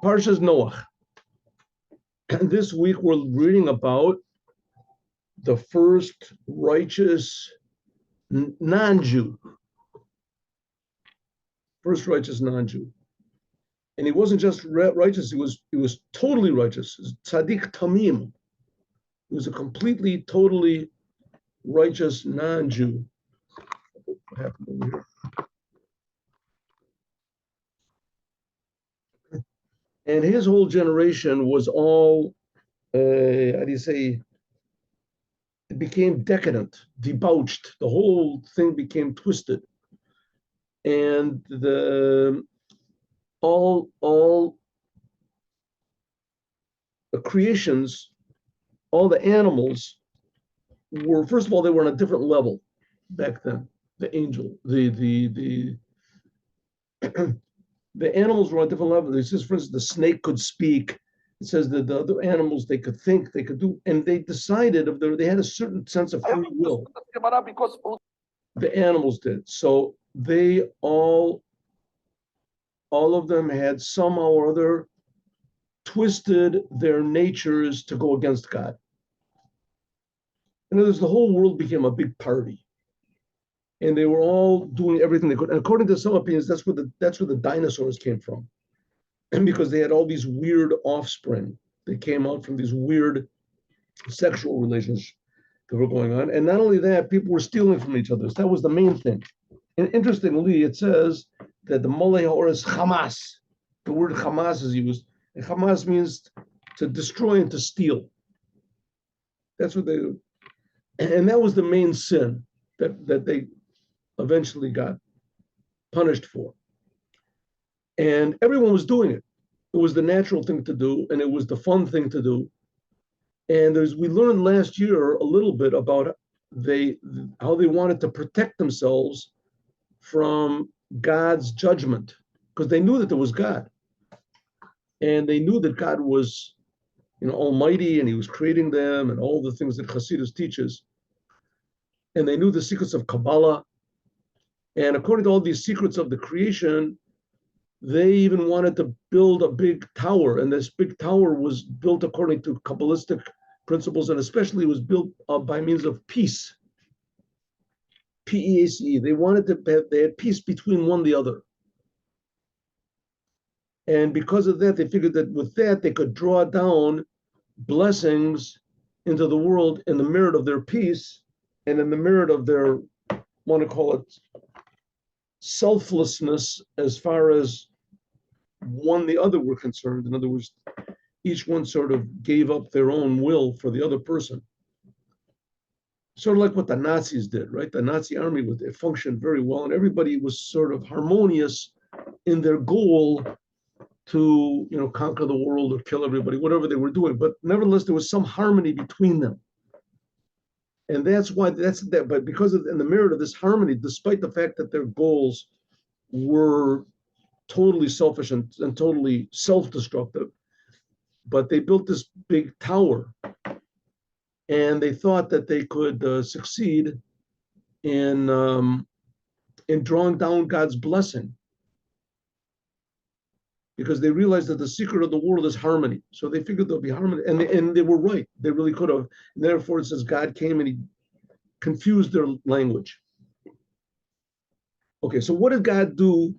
Parshas Noach. And this week we're reading about the first righteous non-Jew. First righteous non-Jew. And he wasn't just righteous, he was totally righteous. Tzaddik Tamim. He was a completely, totally righteous non-Jew. What happened over here? And his whole generation was all, how do you say, it became decadent, debauched. The whole thing became twisted. And all the creations, all the animals were, first of all, they were on a different level back then. The angel, the animals were on a different level. It says, for instance, the snake could speak. It says that the other animals, they could think, they could do, and they decided they had a certain sense of free will. The animals did. So they all of them had somehow or other twisted their natures to go against God. In other words, the whole world became a big party. And they were all doing everything they could. And according to some opinions, that's where the dinosaurs came from. And because they had all these weird offspring. They came out from these weird sexual relations that were going on. And not only that, people were stealing from each other. So that was the main thing. And interestingly, it says that the Moleh Ha'or is Hamas. The word Hamas is used. And Hamas means to destroy and to steal. That's what they do. And that was the main sin that they eventually got punished for. And everyone was doing it. It was the natural thing to do, and it was the fun thing to do. And we learned last year a little bit about how they wanted to protect themselves from God's judgment, because they knew that there was God. And they knew that God was, almighty, and he was creating them, and all the things that Hasidus teaches. And they knew the secrets of Kabbalah. And according to all these secrets of the creation, they even wanted to build a big tower. And this big tower was built according to Kabbalistic principles, and especially was built by means of peace. P-E-A-C-E. They had peace between one and the other. And because of that, they figured that with that, they could draw down blessings into the world in the merit of their peace and in the merit of their, want to call it, selflessness as far as one the other were concerned. In other words, each one sort of gave up their own will for the other person. Sort of like what the Nazis did, right? The Nazi army, it functioned very well, and everybody was sort of harmonious in their goal to, conquer the world or kill everybody, whatever they were doing. But nevertheless, there was some harmony between them. And that's why but because in the merit of this harmony, despite the fact that their goals were totally selfish and totally self-destructive, but they built this big tower, and they thought that they could succeed in drawing down God's blessing, because they realized that the secret of the world is harmony. So they figured there'll be harmony, and they were right. They really could have. And therefore, it says God came and he confused their language. Okay, so what did God do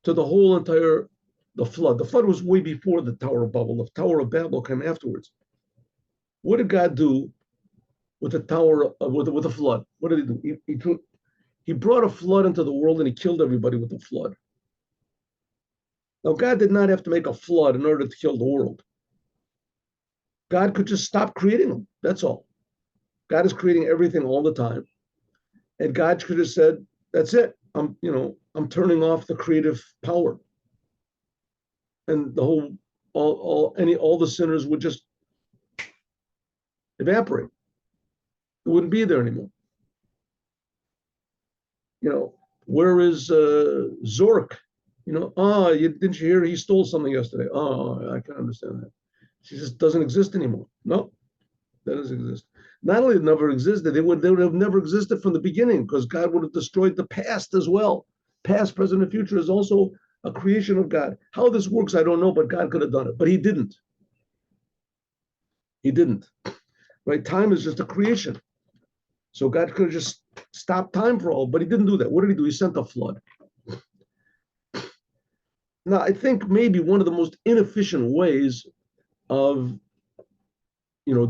to the whole the flood? The flood was way before the Tower of Babel. The Tower of Babel came afterwards. What did God do with the tower, with the flood? What did he do? He brought a flood into the world, and he killed everybody with the flood. Now, God did not have to make a flood in order to kill the world. God could just stop creating them. That's all. God is creating everything all the time. And God could have said, that's it. I'm turning off the creative power. And the whole, all the sinners would just evaporate. It wouldn't be there anymore. Where is Zork? Didn't you hear he stole something yesterday? Oh, I can understand that. She just doesn't exist anymore. No, that doesn't exist. Not only it never existed, they would have never existed from the beginning, because God would have destroyed the past as well. Past, present, and future is also a creation of God. How this works, I don't know, but God could have done it. But he didn't. He didn't. Right? Time is just a creation. So God could have just stopped time for all, but he didn't do that. What did he do? He sent a flood. Now, I think maybe one of the most inefficient ways of,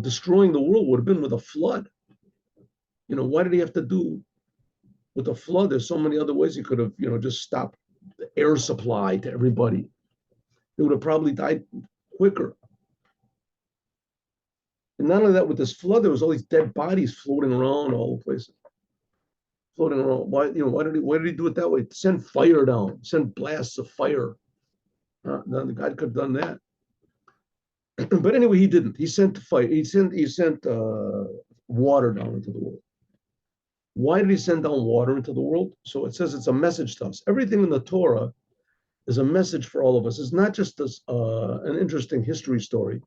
destroying the world would have been with a flood. Why did he have to do with a flood? There's so many other ways he could have, just stopped the air supply to everybody. They would have probably died quicker. And not only that, with this flood, there was all these dead bodies floating around all the places. Floating around. Why did he do it that way? Send fire down, send blasts of fire. God could have done that. But anyway, he didn't. He sent fire. He sent water down into the world. Why did he send down water into the world? So it says it's a message to us. Everything in the Torah is a message for all of us. It's not just an interesting history story,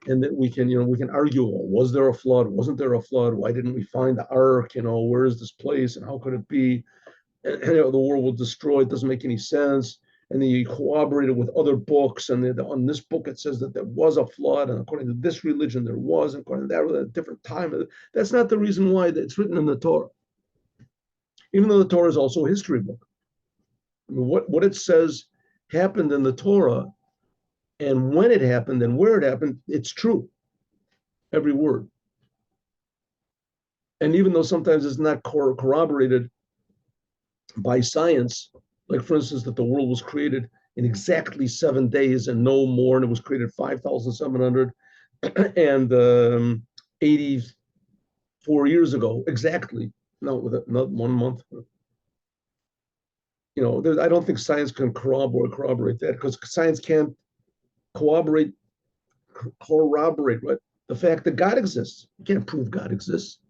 and that we can argue, was there a flood? Wasn't there a flood? Why didn't we find the ark? Where is this place? And how could it be? And, the world was destroyed. It doesn't make any sense. And then you corroborate it with other books. And on this book, it says that there was a flood. And according to this religion, there was. And according to that, at a different time. That's not the reason why it's written in the Torah. Even though the Torah is also a history book. I mean, what it says happened in the Torah, and when it happened and where it happened, it's true. Every word. And even though sometimes it's not corroborated by science, like for instance, that the world was created in exactly 7 days and no more, and it was created 5,700 and 84 years ago, exactly. Not with not 1 month. I don't think science can corroborate that, because science can't corroborate right? The fact that God exists. You can't prove God exists.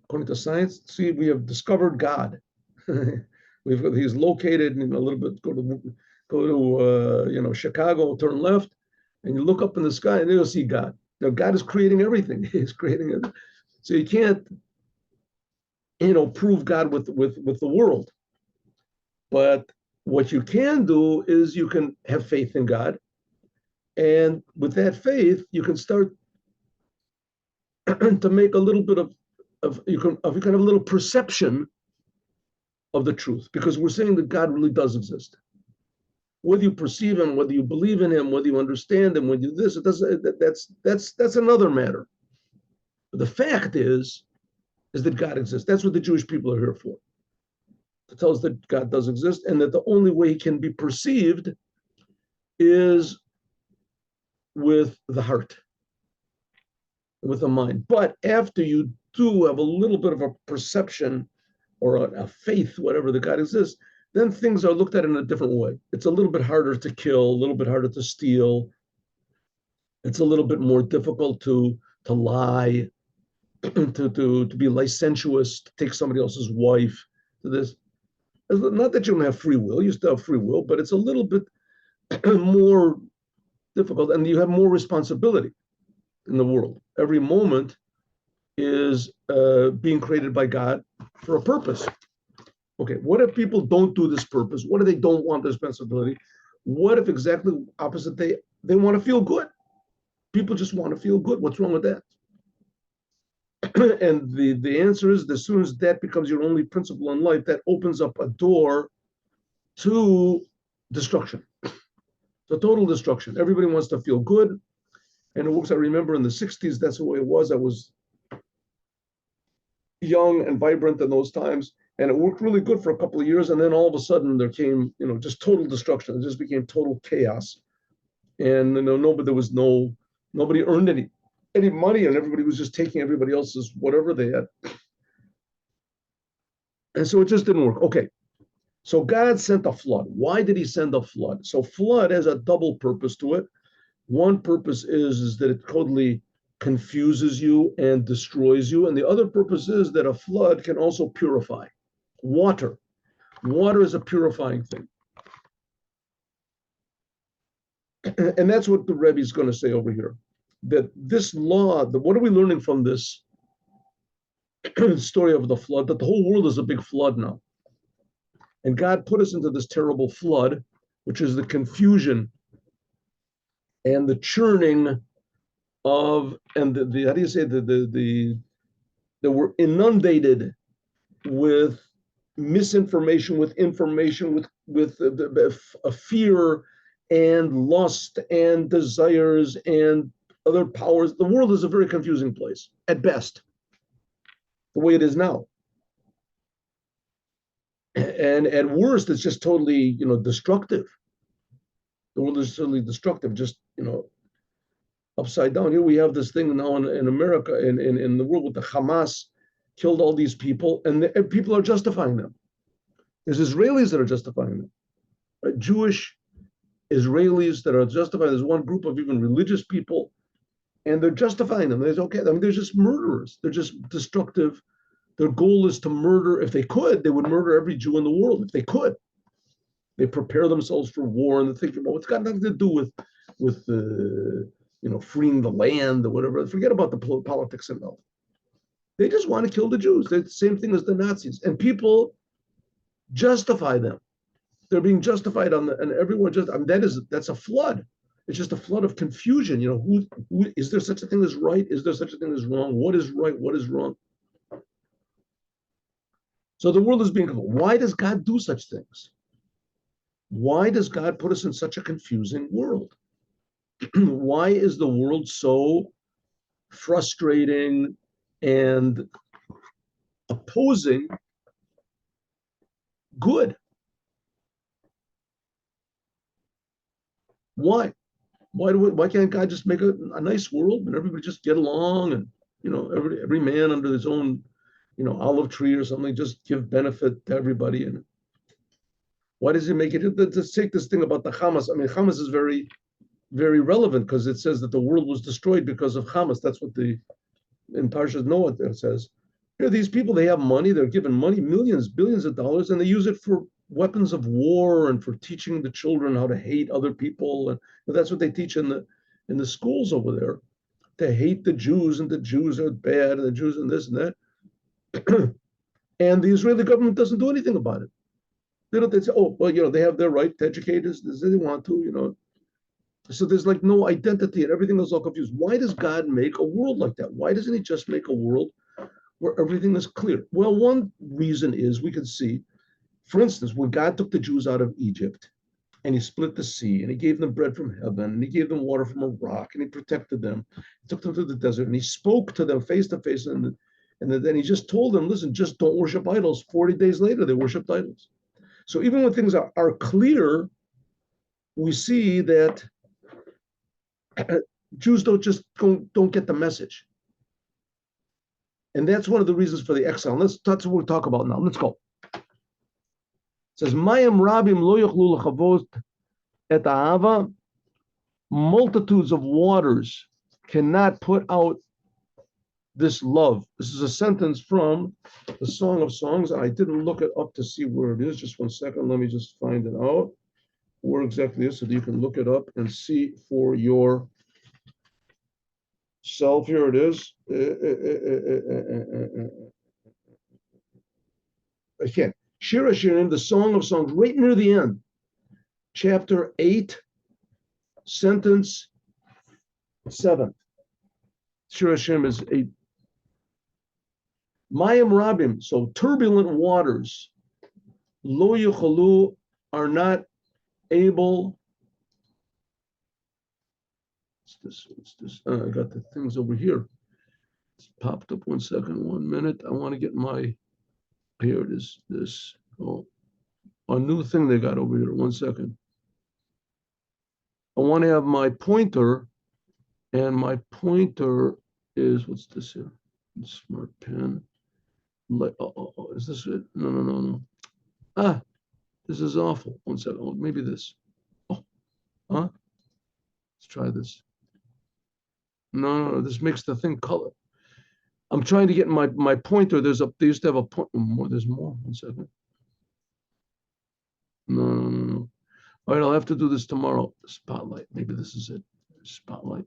According to science, see, we have discovered God. He's located in a little bit. Go to Chicago, turn left, and you look up in the sky, and you'll see God. Now, God is creating everything. He's creating it. So you can't, prove God with the world. But what you can do is you can have faith in God, and with that faith, you can start to make a little bit of you can have a little perception of the truth, because we're saying that God really does exist. Whether you perceive him, whether you believe in him, whether you understand him, whether you this, it doesn't. That's another matter. But the fact is that God exists. That's what the Jewish people are here for. To tell us that God does exist, and that the only way he can be perceived is with the heart, with the mind. But after you do have a little bit of a perception or a faith, whatever, that God exists, then things are looked at in a different way. It's a little bit harder to kill, a little bit harder to steal. It's a little bit more difficult to lie, to be licentious, to take somebody else's wife, to this. Not that you don't have free will, you still have free will, but it's a little bit more difficult, and you have more responsibility in the world. Every moment is being created by God for a purpose. Okay, what if people don't do this purpose? What if they don't want this responsibility? What if exactly opposite, they want to feel good? People just want to feel good. What's wrong with that? And the answer is, as soon as that becomes your only principle in life, that opens up a door to destruction, to total destruction. Everybody wants to feel good. And it works. I remember in the 60s, that's the way it was. I was young and vibrant in those times, and it worked really good for a couple of years. And then all of a sudden there came, just total destruction. It just became total chaos. And nobody earned any money, and everybody was just taking everybody else's whatever they had. And so it just didn't work. Okay. So God sent a flood. Why did he send a flood? So flood has a double purpose to it. One purpose is that it totally confuses you and destroys you. And the other purpose is that a flood can also purify. Water is a purifying thing. And that's what the Rebbe is going to say over here. That this law, what are we learning from this story of the flood? That the whole world is a big flood now. And God put us into this terrible flood which is the confusion and the churning of, and the how do you say, that we're inundated with misinformation, with information, with a fear and lust and desires and other powers. The world is a very confusing place at best, the way it is now. And at worst, it's just totally, destructive. The world is totally destructive, just, upside down. Here we have this thing now in America, in the world, with the Hamas killed all these people, and people are justifying them. There's Israelis that are justifying them, right? Jewish Israelis that are justifying. There's one group of even religious people, and they're justifying them. They're okay. I mean, they're just murderers. They're just destructive. Their goal is to murder. If they could, they would murder every Jew in the world. If they could, they prepare themselves for war, and they're thinking, well, it's got nothing to do with freeing the land or whatever. Forget about the politics and all. They just want to kill the Jews. They're the same thing as the Nazis, and people justify them. They're being justified and everyone just. I mean, that's a flood. It's just a flood of confusion. Who is there such a thing as right? Is there such a thing as wrong? What is right? What is wrong? So the world is being confused. Why does God do such things? Why does God put us in such a confusing world? Why is the world so frustrating and opposing good? Why? Why can't God just make a nice world and everybody just get along, and every man under his own olive tree or something, just give benefit to everybody? And why does he make it? Let's take this thing about the Hamas. I mean, Hamas is very, very relevant because it says that the world was destroyed because of Hamas. That's what in Parshas Noah there says. Here, these people, they have money. They're given money, millions, billions of dollars, and they use it for weapons of war and for teaching the children how to hate other people. And that's what they teach in the schools over there. To hate the Jews, and the Jews are bad, and the Jews and this and that. And the Israeli government doesn't do anything about it. They say, oh, well, they have their right to educate us as they want to, So there's like no identity, and everything is all confused. Why does God make a world like that? Why doesn't he just make a world where everything is clear? Well, one reason is we can see, for instance, when God took the Jews out of Egypt and he split the sea and he gave them bread from heaven and he gave them water from a rock and he protected them, he took them to the desert and he spoke to them face to face, and then he just told them, listen, just don't worship idols. 40 days later, they worshiped idols. So even when things are clear, we see that Jews don't get the message. And that's one of the reasons for the exile. That's what we'll talk about now. Let's go. It says, Mayim Rabim lo yochlu lechavot et ahava. Multitudes of waters cannot put out this love. This is a sentence from the Song of Songs. I didn't look it up to see where it is. Just 1 second. Let me just find it out. Where exactly it is, so that you can look it up and see for yourself. Here it is. Again, Shir HaShirim, the Song of Songs, right near the end. Chapter 8, sentence 7. Shir HaShirim is 8. Mayim Rabim, so turbulent waters, Lo Yuchalu, are not able. What's this? I got the things over here. It's popped up. 1 second, 1 minute. I want to get my, here it is. This, a new thing they got over here. 1 second. I want to have my pointer, and my pointer is, what's this here? Smart pen. Is this it? No. Ah, this is awful. 1 second. Oh, maybe this. Oh, huh? Let's try this. No, this makes the thing color. I'm trying to get my pointer. They used to have a point. There's more. 1 second. No. All right, I'll have to do this tomorrow. Spotlight. Maybe this is it. Spotlight.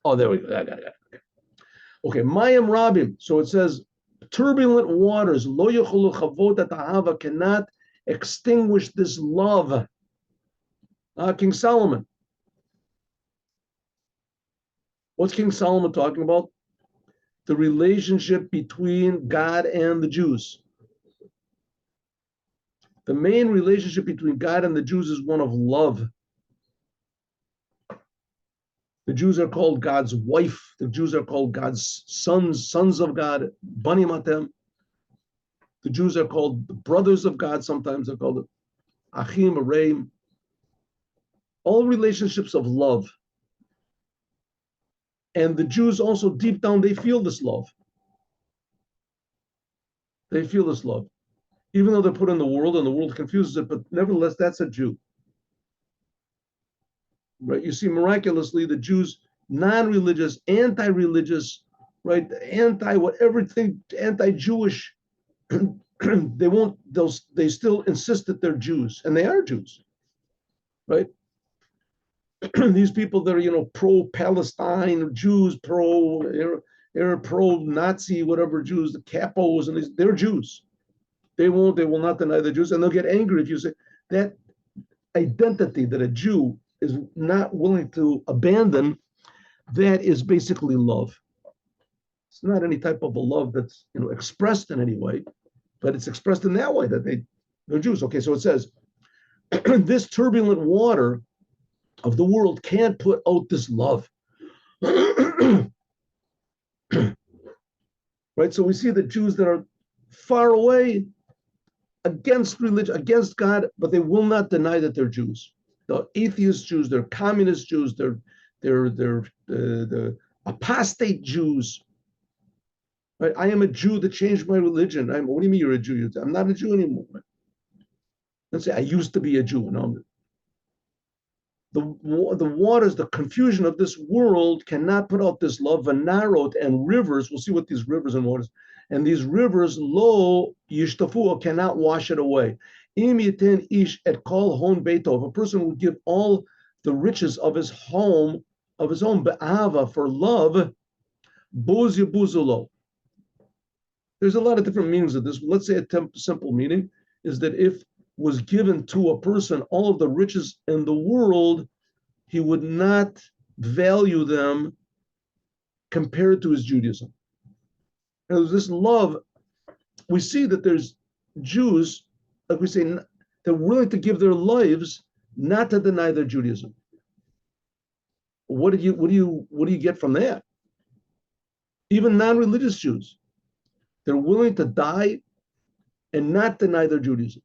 Oh, there we go. I got it. Okay, Mayim Rabim. So it says, turbulent waters, lo yochulu chavot et ahava, cannot extinguish this love. King Solomon. What's King Solomon talking about? The relationship between God and the Jews. The main relationship between God and the Jews is one of love. The Jews are called God's wife. The Jews are called God's sons of God, Bani Matem. The Jews are called the brothers of God. Sometimes they're called Achim, Areim. All relationships of love. And the Jews also, deep down, they feel this love. They feel this love. Even though they're put in the world and the world confuses it, but nevertheless, that's a Jew. Right? You see, miraculously, the Jews, non-religious, anti-religious, right, everything, anti-Jewish, they still insist that they're Jews, and they are Jews, right? These people that are, pro-Palestine Jews, pro-Nazi, whatever Jews, the capos, and they're Jews. They will not deny the Jews, and they'll get angry if you say that identity that a Jew is not willing to abandon. That is basically love. It's not any type of a love that's expressed in any way, but it's expressed in that way that they're Jews. Okay, so it says this turbulent water of the world can't put out this love. Right? So we see the Jews that are far away against religion, against God, but they will not deny that they're Jews. The atheist Jews, they're communist Jews, they're the apostate Jews. Right? I am a Jew that changed my religion. What do you mean you're a Jew? I'm not a Jew anymore. Let's say I used to be a Jew. No, the waters, the confusion of this world cannot put out this love. Vanarot and rivers, we'll see what these rivers and waters, and these rivers, lo yishtafu, cannot wash it away. Im yiten ish et kol hon beito, if a person would give all the riches of his home, of his own be'ava, for love, buz yibuzulo. There's a lot of different meanings of this. Let's say a simple meaning is that if was given to a person all of the riches in the world, he would not value them compared to his Judaism. And there's this love. We see that there's Jews, like we say, they're willing to give their lives not to deny their Judaism. What do you get from that? Even non-religious Jews, they're willing to die and not deny their Judaism.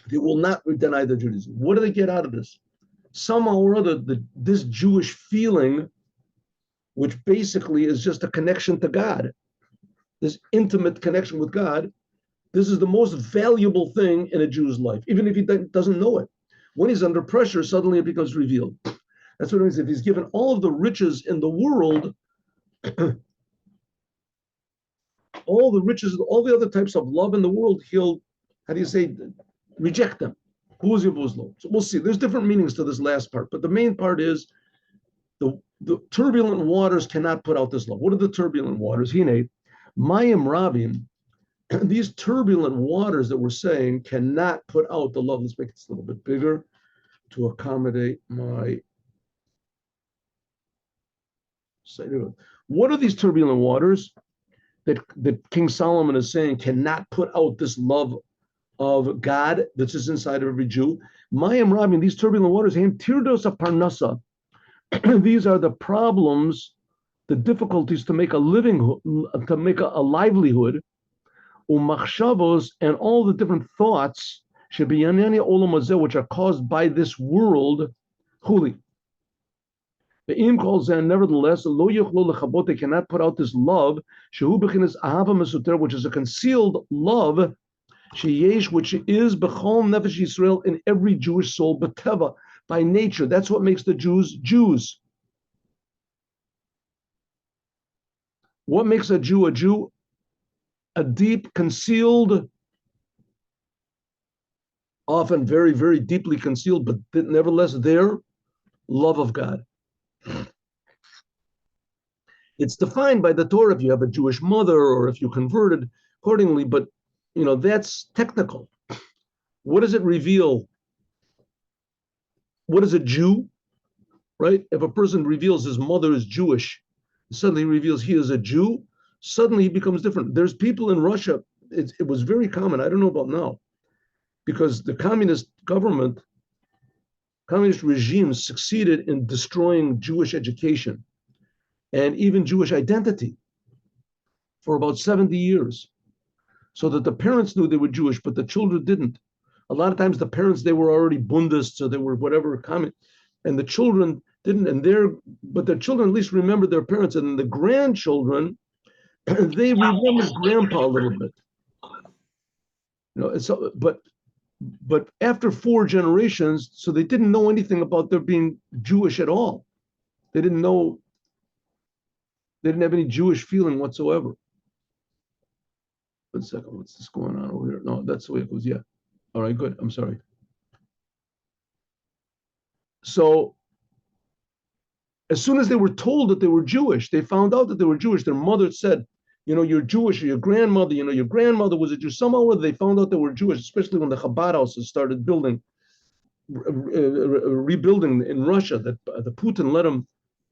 They will not deny their Judaism. What do they get out of this? Somehow or other, this Jewish feeling, which basically is just a connection to God, this intimate connection with God, this is the most valuable thing in a Jew's life, even if he doesn't know it. When he's under pressure, suddenly it becomes revealed. That's what it means. If he's given all of the riches in the world, all the riches, all the other types of love in the world, he'll, reject them. So we'll see. There's different meanings to this last part, but the main part is the turbulent waters cannot put out this love. What are the turbulent waters? Hine, Mayim Ravim, these turbulent waters that we're saying cannot put out the love. Let's make this a little bit bigger to accommodate my. What are these turbulent waters that King Solomon is saying cannot put out this love of God that's just inside of every Jew? Mayim Rabin, these turbulent waters, tirdos of parnasa. These are the problems, the difficulties to make a living, to make a livelihood, umachshavos, and all the different thoughts, which are caused by this world, huli. The im calls in, nevertheless, they cannot put out this love, which is a concealed love, which is b'chol nefesh Yisrael, in every Jewish soul, b'teva, by nature. That's what makes the Jews Jews. What makes a Jew a Jew? A deep, concealed, often very, very deeply concealed, but nevertheless their love of God. It's defined by the Torah if you have a Jewish mother or if you converted accordingly, but that's technical. What does it reveal? what is a Jew, right? If a person reveals his mother is Jewish, suddenly reveals he is a Jew, suddenly he becomes different. There's people in Russia, it was very common, I don't know about now, because the communist regimes succeeded in destroying Jewish education and even Jewish identity for about 70 years, so that the parents knew they were Jewish, but the children didn't. A lot of times the parents, they were already Bundists, or they were whatever common, and the children didn't, but their children at least remembered their parents, and the grandchildren, they remembered grandpa a little bit. And so, but after 4 generations, so they didn't know anything about their being Jewish at all. They didn't have any Jewish feeling whatsoever. 1 second, what's this going on over here? No, that's the way it goes. Yeah. All right, good. I'm sorry. So as soon as they were told that they were Jewish, they found out that they were Jewish. Their mother said, you're Jewish, or your grandmother, your grandmother was a Jew. Somehow or other, they found out they were Jewish, especially when the Chabad houses started rebuilding in Russia, that the Putin let them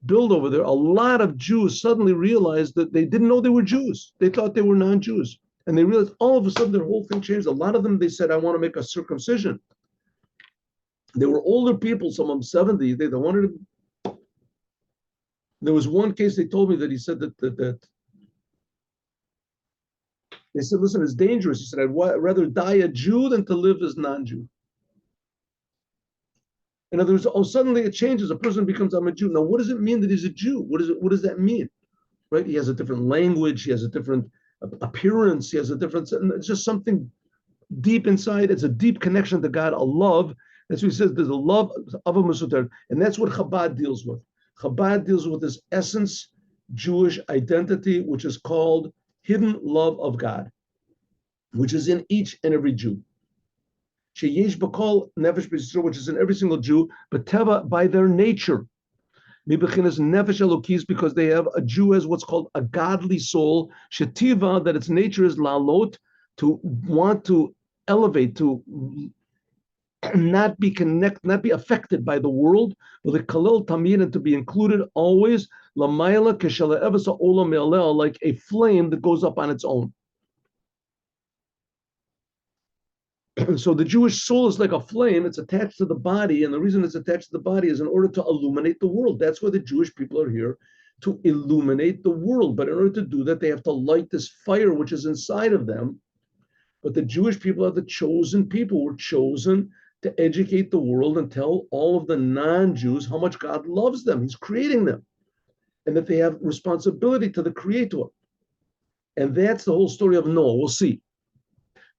build over there. A lot of Jews suddenly realized that they didn't know they were Jews. They thought they were non-Jews. And they realized all of a sudden their whole thing changed. A lot of them, they said, I want to make a circumcision. They were older people, some of them 70. They wanted to. There was one case they told me that he said that they said, listen, it's dangerous. He said, I'd rather die a Jew than to live as non-Jew. In other words, suddenly it changes. A person becomes, I'm a Jew. Now, what does it mean that he's a Jew? What does that mean? Right? He has a different language. He has a different appearance. He has a different, it's just something deep inside. It's a deep connection to God, a love. That's what he says. There's a love of a Masuter. And that's what Chabad deals with. Chabad deals with this essence, Jewish identity, which is called hidden love of God, which is in each and every Jew. Sheyesh b'kol nefesh b'Yisrael, which is in every single Jew, but teva by their nature. Mibechinas nefesh elokis, because they have, a Jew has what's called a godly soul. Shetiva, that its nature is lalot, to want to elevate, to not be affected by the world, but the kalil tamid, and to be included always. Lamayla keshala evasa ola me'aleh, like a flame that goes up on its own. So the Jewish soul is like a flame. It's attached to the body, and the reason it's attached to the body is in order to illuminate the world. That's why the Jewish people are here, to illuminate the world. But in order to do that, they have to light this fire which is inside of them. But the Jewish people are the chosen people. We're chosen to educate the world and tell all of the non-Jews how much God loves them. He's creating them, and that they have responsibility to the Creator. And that's the whole story of Noah. We'll see.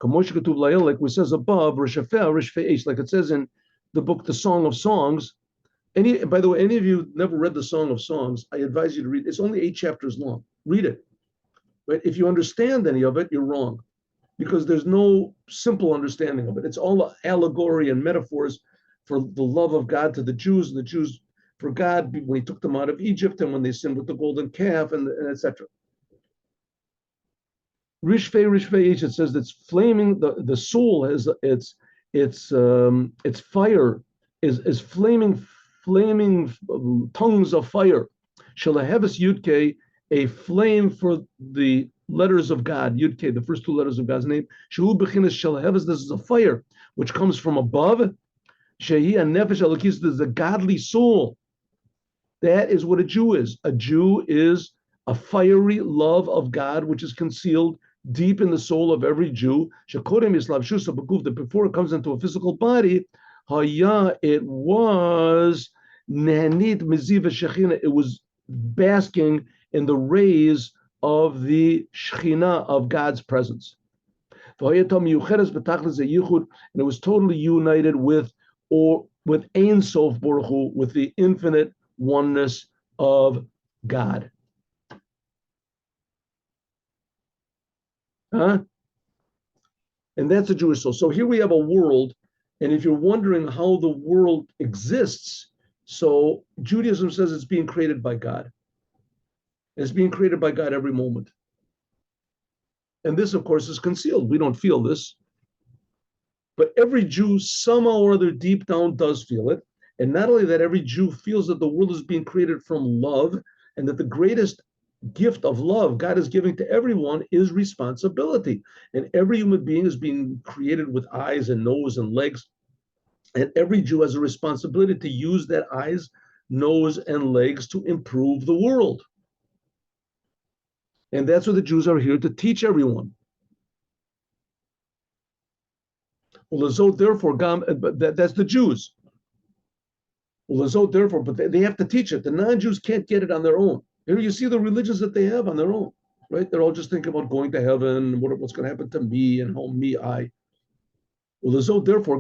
Like we says above, like it says in the book, The Song of Songs. By the way, any of you never read the Song of Songs, I advise you to read. It's only 8 chapters long. Read it. Right? If you understand any of it, you're wrong, because there's no simple understanding of it. It's all allegory and metaphors for the love of God to the Jews, and the Jews for God when He took them out of Egypt, and when they sinned with the golden calf, and etc. Rishvei, it says that's flaming. The soul has its fire is flaming tongues of fire. Shalahevis Yudke, a flame for the letters of God. Yudke, the first 2 letters of God's name. Shehu bechinas shalahevis. This is a fire which comes from above. Shehi anefesh alakis. This is a godly soul. That is what a Jew is. A Jew is a fiery love of God, which is concealed deep in the soul of every Jew. That before it comes into a physical body, it was it was basking in the rays of the Shekhinah, of God's presence. And it was totally united with Ein Sof Baruch Hu, with the infinite oneness of God. Huh? And that's a Jewish soul. So here we have a world, and if you're wondering how the world exists, so Judaism says it's being created by God. It's being created by God every moment. And this, of course, is concealed. We don't feel this. But every Jew, somehow or other, deep down, does feel it. And not only that, every Jew feels that the world is being created from love, and that the greatest gift of love God is giving to everyone is responsibility. And every human being is being created with eyes and nose and legs. And every Jew has a responsibility to use that eyes, nose, and legs to improve the world. And that's what the Jews are here to teach everyone. Therefore, that's the Jews. Therefore, but they have to teach it. The non-Jews can't get it on their own. Here you see the religions that they have on their own, right? They're all just thinking about going to heaven, what's going to happen to me, and how me, I. Therefore,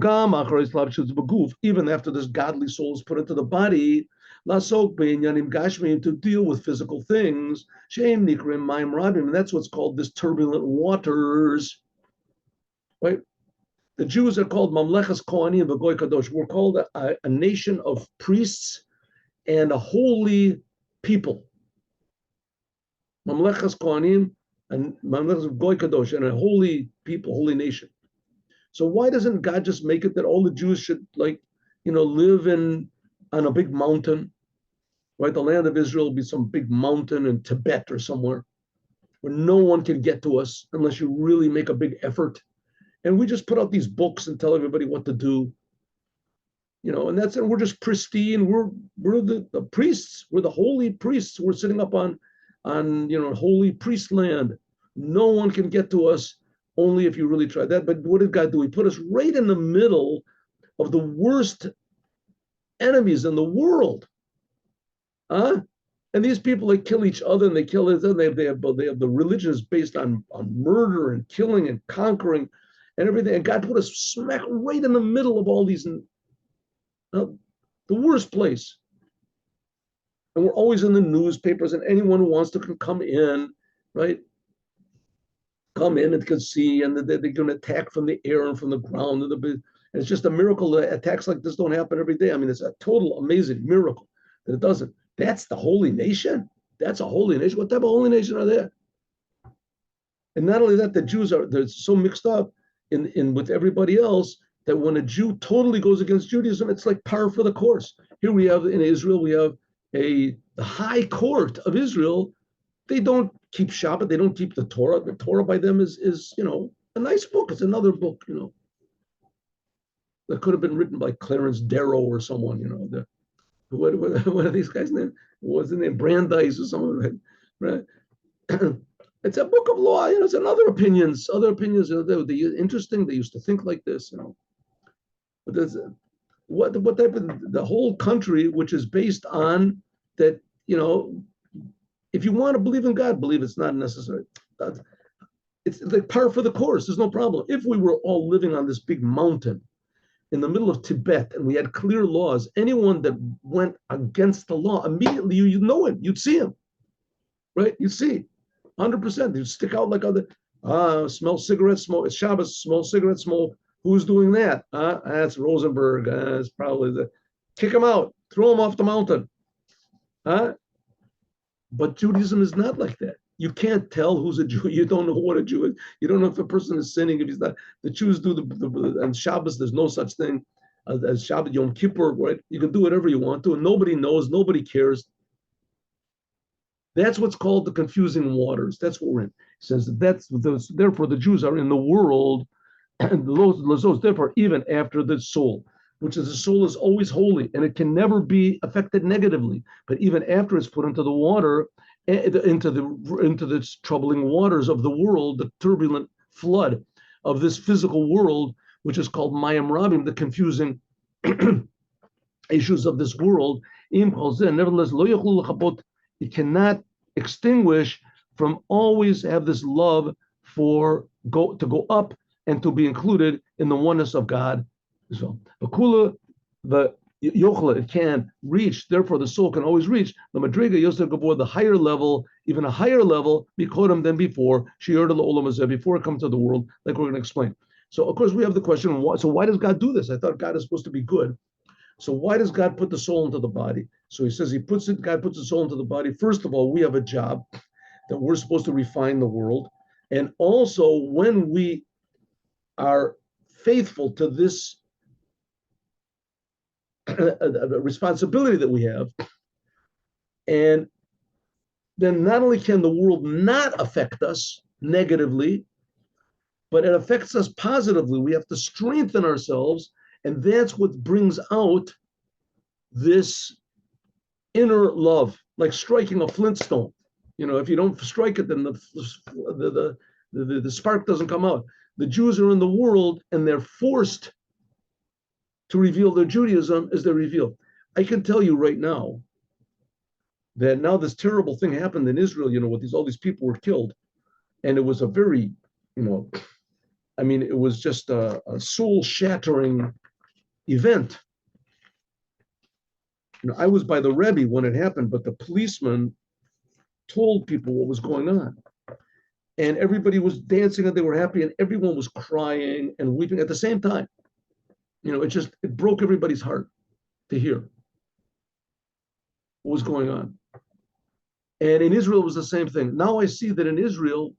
even after this godly soul is put into the body, to deal with physical things, and that's what's called this turbulent waters, right? The Jews are called Mamlechas Kohanim v'Goy Kadosh. We're called a nation of priests and a holy people. Mamlechas Kohanim and Mamlechas Goy Kadosh, and a holy people, holy nation. So why doesn't God just make it that all the Jews should, live on a big mountain, right? The land of Israel will be some big mountain in Tibet or somewhere where no one can get to us unless you really make a big effort. And we just put out these books and tell everybody what to do, and that's it. We're just pristine. We're the priests. We're the holy priests. We're sitting up on holy priest land. No one can get to us only if you really try that. But what did God do? He put us right in the middle of the worst enemies in the world. And these people, they kill each other and they kill each other. They have the religion is based on murder and killing and conquering and everything. And God put us smack right in the middle of all these, the worst place. And we're always in the newspapers, and anyone who wants to can come in, right? Come in and can see, and they're going to attack from the air and from the ground. And it's just a miracle that attacks like this don't happen every day. I mean, it's a total amazing miracle that it doesn't. That's the holy nation. That's a holy nation. What type of holy nation are there? And not only that, the Jews they're so mixed up in with everybody else that when a Jew totally goes against Judaism, it's like par for the course. Here we have in Israel, we have the high court of Israel. They don't keep Shabbat. They don't keep the Torah. The Torah by them is a nice book. It's another book, that could have been written by Clarence Darrow or someone, what are these guys' name? What's the name? Brandeis or someone, right? It's a book of law, it's another opinions. Other opinions, they're interesting. They used to think like this, But there's what type of the whole country, which is based on that, if you want to believe in God, believe it's not necessary. It's like par for the course. There's no problem. If we were all living on this big mountain in the middle of Tibet and we had clear laws, anyone that went against the law, immediately you know him. You'd see him, right? You'd see 100%. You'd stick out like other, smell cigarettes, smoke. It's Shabbos, smell cigarettes, smoke. Who's doing that? That's Rosenberg. It's probably kick him out, throw him off the mountain. But Judaism is not like that. You can't tell who's a Jew. You don't know what a Jew is. You don't know if a person is sinning, if he's not. The Jews do and Shabbos, there's no such thing as Shabbat, Yom Kippur, right? You can do whatever you want to, and nobody knows, nobody cares. That's what's called the confusing waters. That's what we're in. It says therefore the Jews are in the world, and those therefore even after the soul, which is the soul is always holy and it can never be affected negatively. But even after it's put into the water, into the troubling waters of the world, the turbulent flood of this physical world, which is called Mayim Rabim, the confusing issues of this world. Nevertheless, it cannot extinguish from always have this love to go up and to be included in the oneness of God. So the yochla, it can reach, therefore the soul can always reach the madriga yosef gabor, the higher level, even a higher level, bikodem than before, before it comes to the world, like we're going to explain. So of course we have the question, so why does God do this? I thought God is supposed to be good. So why does God put the soul into the body? So he says God puts the soul into the body. First of all, we have a job that we're supposed to refine the world. And also when we are faithful to this a responsibility that we have. And then not only can the world not affect us negatively, but it affects us positively. We have to strengthen ourselves, and that's what brings out this inner love, like striking a flintstone. If you don't strike it, then the spark doesn't come out. The Jews are in the world, and they're forced to reveal their Judaism as they reveal. I can tell you right now that now this terrible thing happened in Israel, with all these people were killed. And it was a very, it was just a soul-shattering event. I was by the Rebbe when it happened, but the policeman told people what was going on. And everybody was dancing and they were happy, and everyone was crying and weeping at the same time. It broke everybody's heart to hear what was going on. And in Israel, it was the same thing. Now I see that in Israel,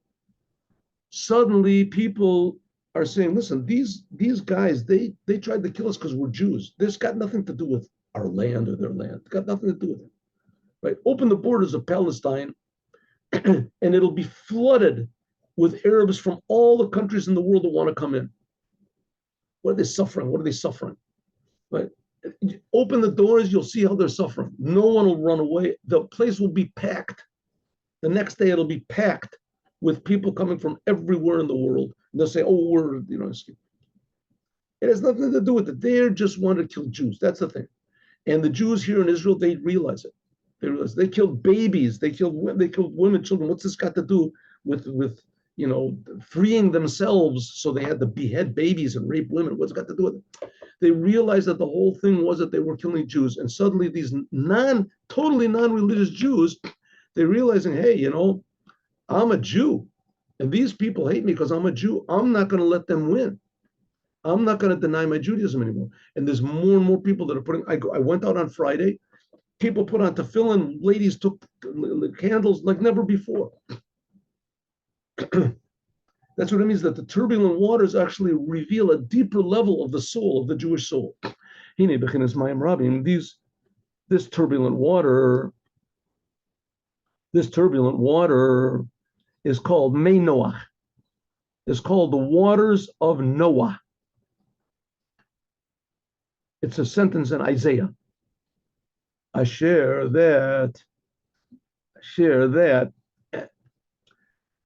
suddenly people are saying, listen, these guys, they tried to kill us because we're Jews. This got nothing to do with our land or their land. It's got nothing to do with it. Right? Open the borders of Palestine, and it'll be flooded with Arabs from all the countries in the world that want to come in. What are they suffering? What are they suffering? Right? Open the doors, you'll see how they're suffering. No one will run away. The place will be packed. The next day it'll be packed with people coming from everywhere in the world. And they'll say, oh, it has nothing to do with it. They just want to kill Jews. That's the thing. And the Jews here in Israel, they realize it. They killed babies. They killed women, children. What's this got to do with freeing themselves? So they had to behead babies and rape women. What's it got to do with it? They realized that the whole thing was that they were killing Jews. And suddenly these totally non-religious Jews, they're realizing, hey, I'm a Jew. And these people hate me because I'm a Jew. I'm not going to let them win. I'm not going to deny my Judaism anymore. And there's more and more people that are putting, I went out on Friday, people put on tefillin, ladies took candles like never before. That's what it means, that the turbulent waters actually reveal a deeper level of the soul, of the Jewish soul. This turbulent water is called Mei Noach. It's called the waters of Noah. It's a sentence in Isaiah. I share that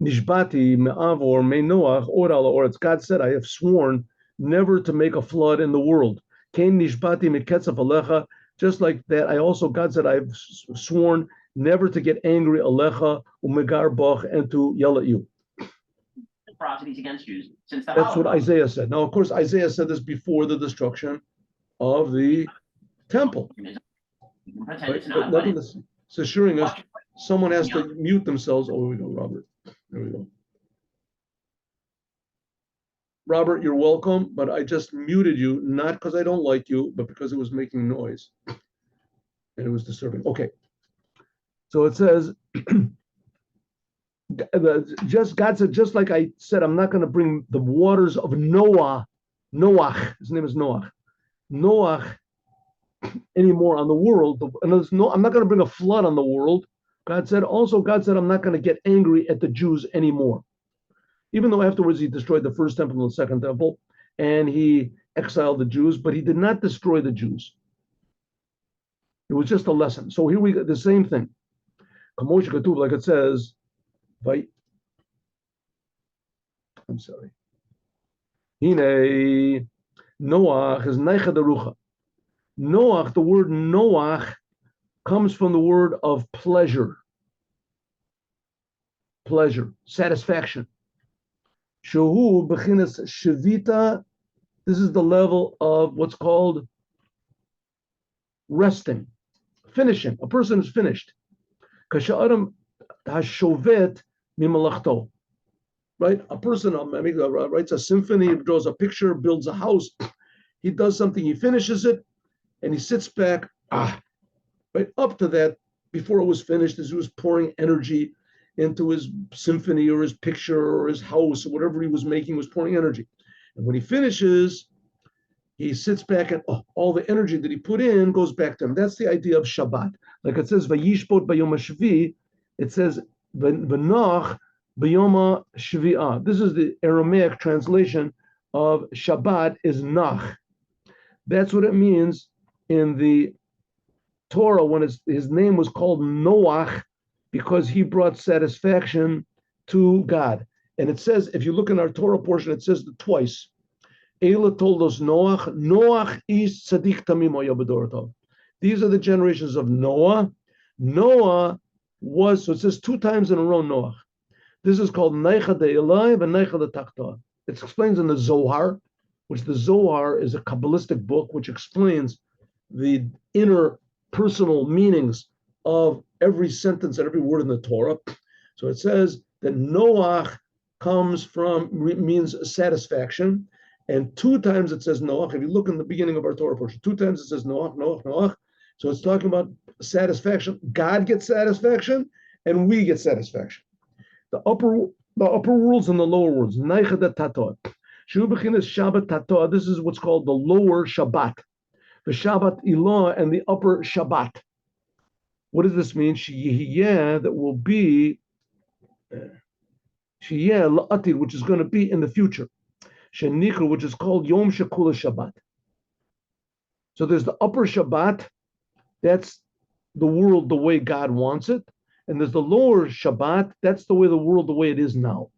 Nishbati me'av or me'noach or ala or. It's God said, I have sworn never to make a flood in the world. Kain nishbati miketzav alecha. Just like that, God said, I have sworn never to get angry alecha umegar bach and to yell at you. Atrocities against Jews since that's what Isaiah said. Now, of course, Isaiah said this before the destruction of the temple. Right? But nevertheless, it's assuring us someone has to mute themselves. Oh, here we go, Robert. There we go. Robert, you're welcome, but I just muted you, not because I don't like you, but because it was making noise and it was disturbing. Okay. So it says, God said, just like I said, I'm not going to bring the waters of Noah, his name is Noah, anymore on the world. And I'm not going to bring a flood on the world. God said, I'm not going to get angry at the Jews anymore. Even though afterwards he destroyed the first temple and the second temple, and he exiled the Jews, but he did not destroy the Jews. It was just a lesson. So here we got the same thing. Like it says, I'm sorry. Hine Noach is Neicha Derucha. Noach, the word Noach comes from the word of pleasure, satisfaction. Shehu bechinas shevita. This is the level of what's called resting, finishing. A person is finished. Kasha'adam hashovet mimalachto. Right? A person writes a symphony, draws a picture, builds a house. He does something, he finishes it, and he sits back. Right up to that, before it was finished, as he was pouring energy into his symphony or his picture or his house or whatever he was making, was pouring energy. And when he finishes, he sits back and all the energy that he put in goes back to him. That's the idea of Shabbat. Like it says, Vayishbot Bayom Shvi, it says, V'noch Bayom Shvi'ah. This is the Aramaic translation of Shabbat is Nach. That's what it means in the Torah when his name was called Noach, because he brought satisfaction to God. And it says, if you look in our Torah portion, it says it twice. Eila told us Noach is tzaddik tamim b'dorotav. These are the generations of Noah. Noah was, so it says 2 times in a row, Noach. This is called Neicha de'elai and Neicha de'tachtah. It explains in the Zohar, which the Zohar is a Kabbalistic book, which explains the inner personal meanings of every sentence and every word in the Torah. So it says that Noach means satisfaction. And 2 times it says Noach. If you look in the beginning of our Torah portion, 2 times it says Noach, Noach, Noach. So it's talking about satisfaction. God gets satisfaction, and we get satisfaction. The upper worlds and the lower worlds. This is what's called the lower Shabbat. The Shabbat Ilah and the upper Shabbat. What does this mean? Sheyeh, that will be Sheyeh la'atid, which is going to be in the future. Shenikra, which is called Yom Shekula Shabbat. So there's the upper Shabbat, that's the world the way God wants it, and there's the lower Shabbat, that's the way the world the way it is now.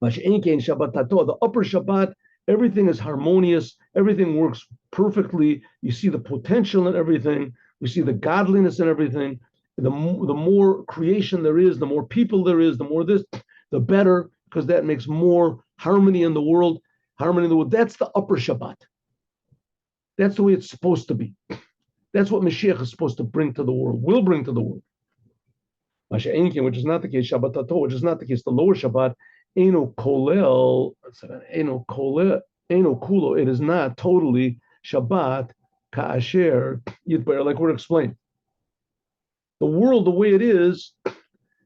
The upper Shabbat, everything is harmonious, everything works perfectly. You see the potential in everything, we see the godliness in everything. The more creation there is, the more people there is, the more this, the better, because that makes more harmony in the world. That's the upper Shabbat. That's the way it's supposed to be. That's what Mashiach is supposed to bring to the world, will bring to the world. Which is not the case, Shabbat Tato, which is not the case, the lower Shabbat, Eno Kolel, Eno Kulo, it is not totally Shabbat, Ka'asher, Yitbar, like we're explaining. The world, the way it is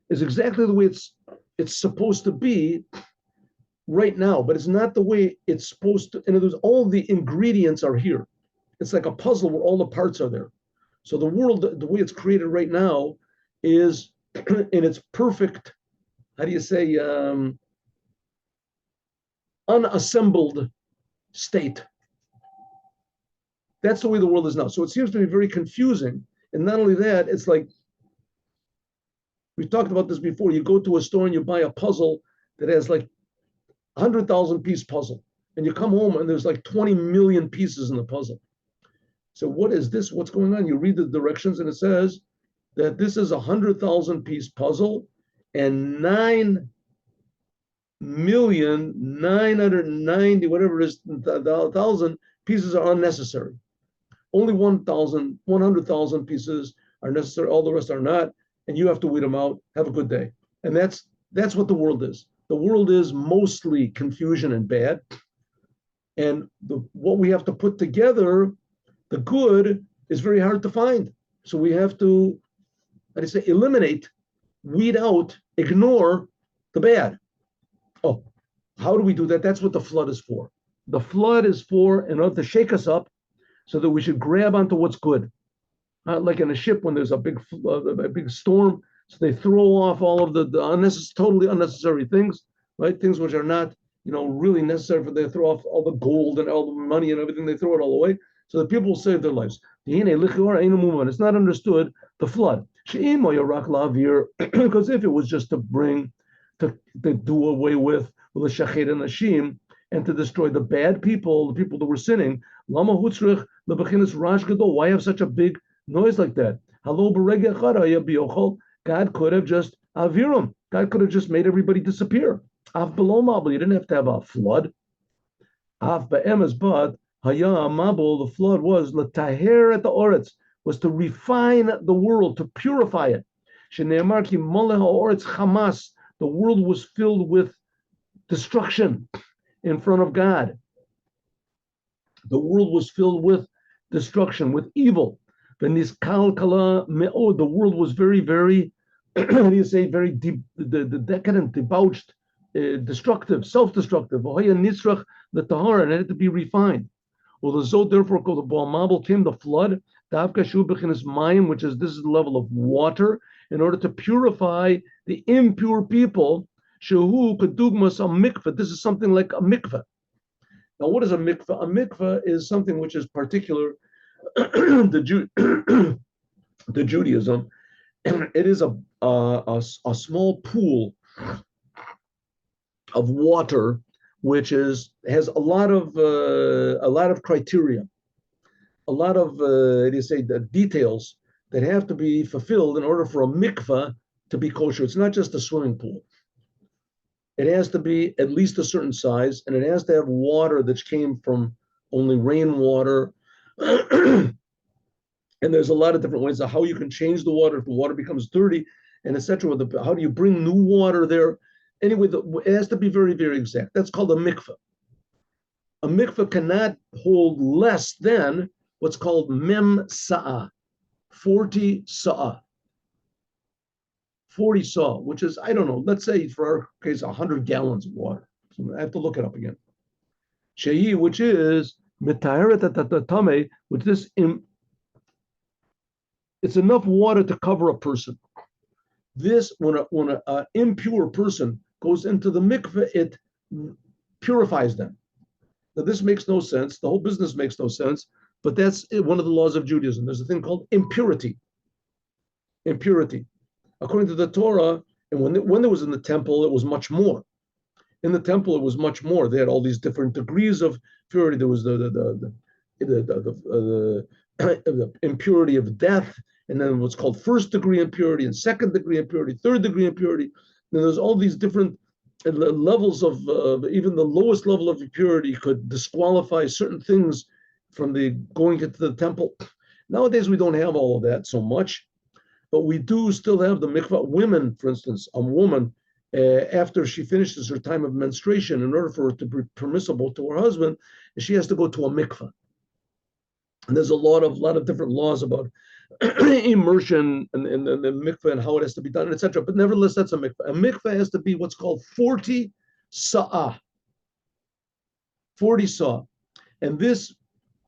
exactly the way it's supposed to be right now, but it's not the way it's supposed to. In other words, all the ingredients are here. It's like a puzzle where all the parts are there. So the world, the way it's created right now, is in its perfect, how do you say, unassembled state. That's the way the world is now. So it seems to be very confusing. And not only that, it's like, we talked about this before. You go to a store and you buy a puzzle that has like 100,000 piece puzzle, and you come home and there's like 20 million pieces in the puzzle. So what is this? What's going on? You read the directions and it says that this is 100,000 piece puzzle, and 9,990 whatever it is, 1,000 pieces are unnecessary. Only 100,000 pieces are necessary. All the rest are not. And you have to weed them out. Have a good day. And that's what the world is. The world is mostly confusion and bad. And what we have to put together, the good, is very hard to find. So we have to, how do you say, eliminate, weed out, ignore the bad. Oh, how do we do that? That's what the flood is for. The flood is for, in order to shake us up, so that we should grab onto what's good. Like in a ship when there's a big storm, so they throw off all of the totally unnecessary things, right? Things which are not, really necessary. They throw off all the gold and all the money and everything. They throw it all away, so that people will save their lives. It's not understood the flood, because if it was just to do away with the shachet and hashim, and to destroy the bad people, the people that were sinning, why have such a big noise like that? God could have just avirum. God could have just made everybody disappear. You didn't have to have a flood. But the flood was lataher at the oretz, was to refine the world, to purify it. The world was filled with destruction in front of God. The world was filled with destruction, with evil. The world was very, very, how do you say, very deep, the decadent, debauched, destructive, self-destructive. the tahara, and it had to be refined. Well, the zod therefore called the Ba'amabel came the flood, Davka Shu Bechinas Mayim, which is this is the level of water, in order to purify the impure people. Shehu Kedugmas a mikveh. This is something like a mikveh. Now, what is a mikveh? A mikveh is something which is particular to Judaism. It is a small pool of water which has a lot of criteria, a lot of the details that have to be fulfilled in order for a mikveh to be kosher. It's not just a swimming pool. It has to be at least a certain size, and it has to have water that came from only rainwater. And there's a lot of different ways of how you can change the water if the water becomes dirty, and etc. How do you bring new water there? Anyway, it has to be very, very exact. That's called a mikveh. A mikveh cannot hold less than what's called mem sa'ah, 40 sa'ah. 40 saw, which is, I don't know, let's say for our case, 100 gallons of water. So I have to look it up again. Shehi, which is mitaheret atatame, which it's enough water to cover a person. This, when an impure person goes into the mikveh, it purifies them. Now, this makes no sense. The whole business makes no sense, but that's one of the laws of Judaism. There's a thing called impurity. Impurity. According to the Torah, and when it was in the temple, it was much more. In the temple, it was much more. They had all these different degrees of purity. There was the impurity of death, and then what's called first degree impurity, and second degree impurity, third degree impurity. And there's all these different levels of even the lowest level of impurity could disqualify certain things from the going into the temple. Nowadays, we don't have all of that so much. But we do still have the mikvah. Women, for instance, a woman, after she finishes her time of menstruation, in order for her to be permissible to her husband, she has to go to a mikvah. And there's a lot of different laws about immersion and the mikvah and how it has to be done, etc. But nevertheless, that's a mikvah. A mikvah has to be what's called 40 sa'ah. 40 sa'ah. And this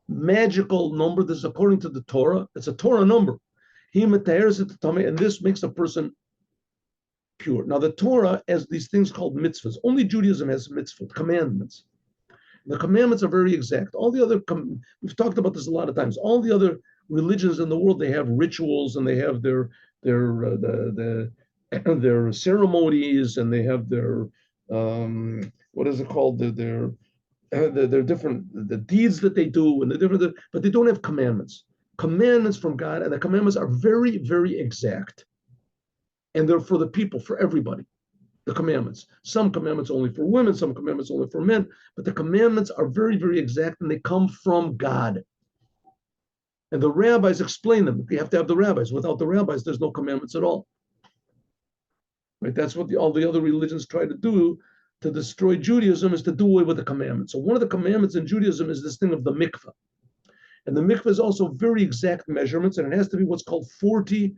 magical number, this is according to the Torah, it's a Torah number. And this makes a person pure. Now, the Torah has these things called mitzvahs. Only Judaism has mitzvahs, commandments. The commandments are very exact. All the other, we've talked about this a lot of times. All the other religions in the world, they have rituals and they have their ceremonies and they have their what is it called? Their different the deeds that they do and the different, but they don't have commandments. Commandments from God, and the commandments are very, very exact. And they're for the people, for everybody. The commandments. Some commandments only for women, some commandments only for men, but the commandments are very, very exact and they come from God. And the rabbis explain them. You have to have the rabbis. Without the rabbis, there's no commandments at all. Right? That's what all the other religions try to do to destroy Judaism, is to do away with the commandments. So one of the commandments in Judaism is this thing of the mikveh. And the mikveh is also very exact measurements, and it has to be what's called 40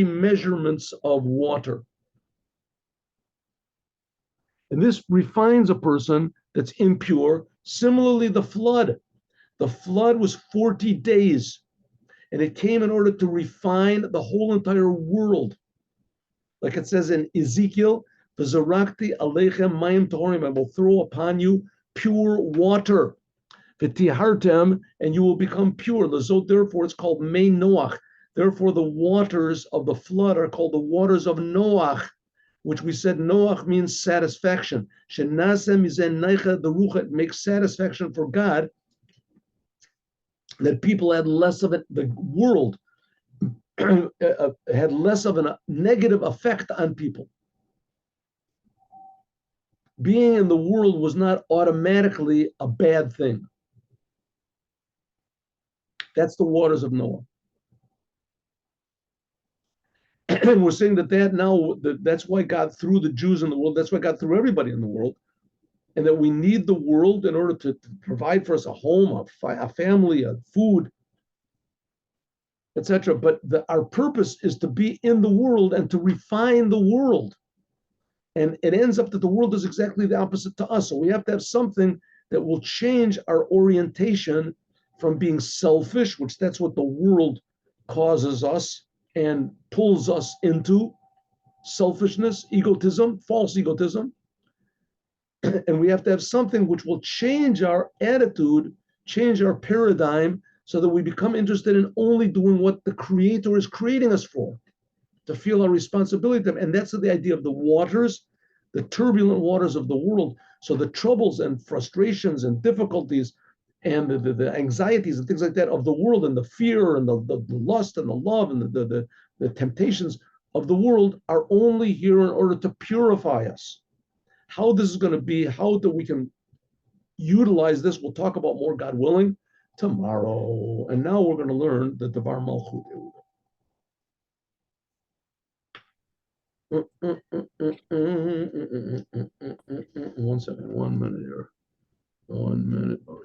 measurements of water. And this refines a person that's impure. Similarly, the flood. The flood was 40 days, and it came in order to refine the whole entire world. Like it says in Ezekiel, V'zarakti aleichem mayim tohorim, I will throw upon you pure water. V'tihartem, and you will become pure. Lazot, therefore, it's called Mei Noach. Therefore, the waters of the flood are called the waters of Noach, which we said Noach means satisfaction. Shenasem mizen neicha derucha, it makes satisfaction for God, that people had less of it, the world had less of a negative effect on people. Being in the world was not automatically a bad thing. That's the waters of Noah. And we're saying that's why God threw the Jews in the world. That's why God threw everybody in the world. And that we need the world in order to provide for us a home, a family, a food, etc. But our purpose is to be in the world and to refine the world. And it ends up that the world is exactly the opposite to us. So we have to have something that will change our orientation from being selfish, which that's what the world causes us and pulls us into selfishness, egotism, false egotism. And we have to have something which will change our attitude, change our paradigm, so that we become interested in only doing what the Creator is creating us for, to feel our responsibility. And that's the idea of the waters, the turbulent waters of the world. So the troubles and frustrations and difficulties and the anxieties and things like that of the world, and the fear and the lust and the love and the temptations of the world are only here in order to purify us. How this is going to be, how that we can utilize this, we'll talk about more, God willing, tomorrow. And now we're going to learn the Devar Malchut. One second, 1 minute here. 1 minute.